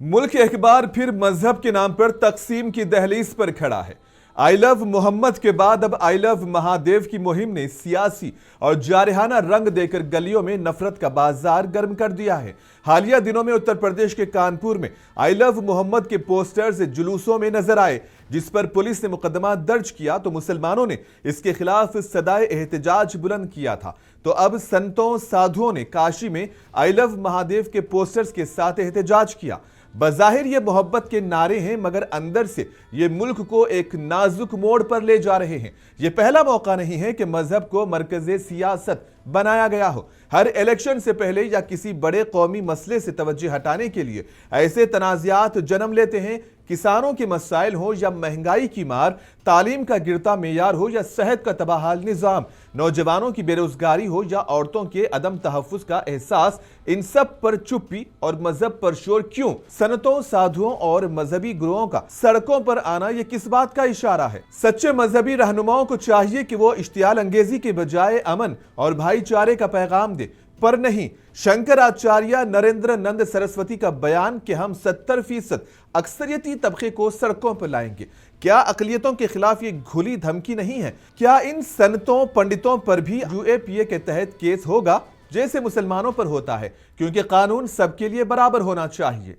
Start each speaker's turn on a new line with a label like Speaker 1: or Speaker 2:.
Speaker 1: मुल्क एक बार फिर मजहब के नाम पर तकसीम की दहलीज पर खड़ा है। आई लव मोहम्मद के बाद अब आई लव महादेव की मुहिम ने सियासी और जारहाना रंग देकर गलियों में नफरत का बाजार गर्म कर दिया है। हालिया दिनों में उत्तर प्रदेश के कानपुर में आई लव मोहम्मद के पोस्टर्स जुलूसों में नजर आए, जिस पर पुलिस ने मुकदमा दर्ज किया तो मुसलमानों ने इसके खिलाफ सदाए एहतजाज बुलंद किया था। तो अब संतों साधुओं ने काशी में आई लव महादेव के पोस्टर्स के साथ एहतजाज किया। बज़ाहिर ये मोहब्बत के नारे हैं, मगर अंदर से ये मुल्क को एक नाजुक मोड़ पर ले जा रहे हैं। ये पहला मौका नहीं है कि मजहब को मरकज़े सियासत बनाया गया हो। हर इलेक्शन से पहले या किसी बड़े कौमी मसले से तवज्जो हटाने के लिए ऐसे तनाज़ात जन्म लेते हैं। किसानों के मसाइल हो या महंगाई की मार, तालीम का गिरता मेयार हो या सेहत का तबाहाल निज़ाम, नौजवानों की बेरोजगारी हो या औरतों के अदम तहफ़्फ़ुज़ का एहसास, इन सब पर चुप्पी और मजहब पर शोर क्यों? सनतों, साधुओं और मजहबी गुरुओं का सड़कों पर आना ये किस बात का इशारा है? सच्चे मजहबी रहनुमाओं को चाहिए कि वो इश्तियाल अंगेजी के बजाय अमन और भाईचारे का पैगाम दे, पर नहीं। शंकराचार्य नरेंद्र नंद सरस्वती का बयान कि हम 70% अक्सरियती तबके को सड़कों पर लाएंगे, क्या अकलियतों के खिलाफ ये खुली धमकी नहीं है? क्या इन सनतों पंडितों पर भी यूएपीए के तहत केस होगा जैसे मुसलमानों पर होता है? क्योंकि कानून सबके लिए बराबर होना चाहिए।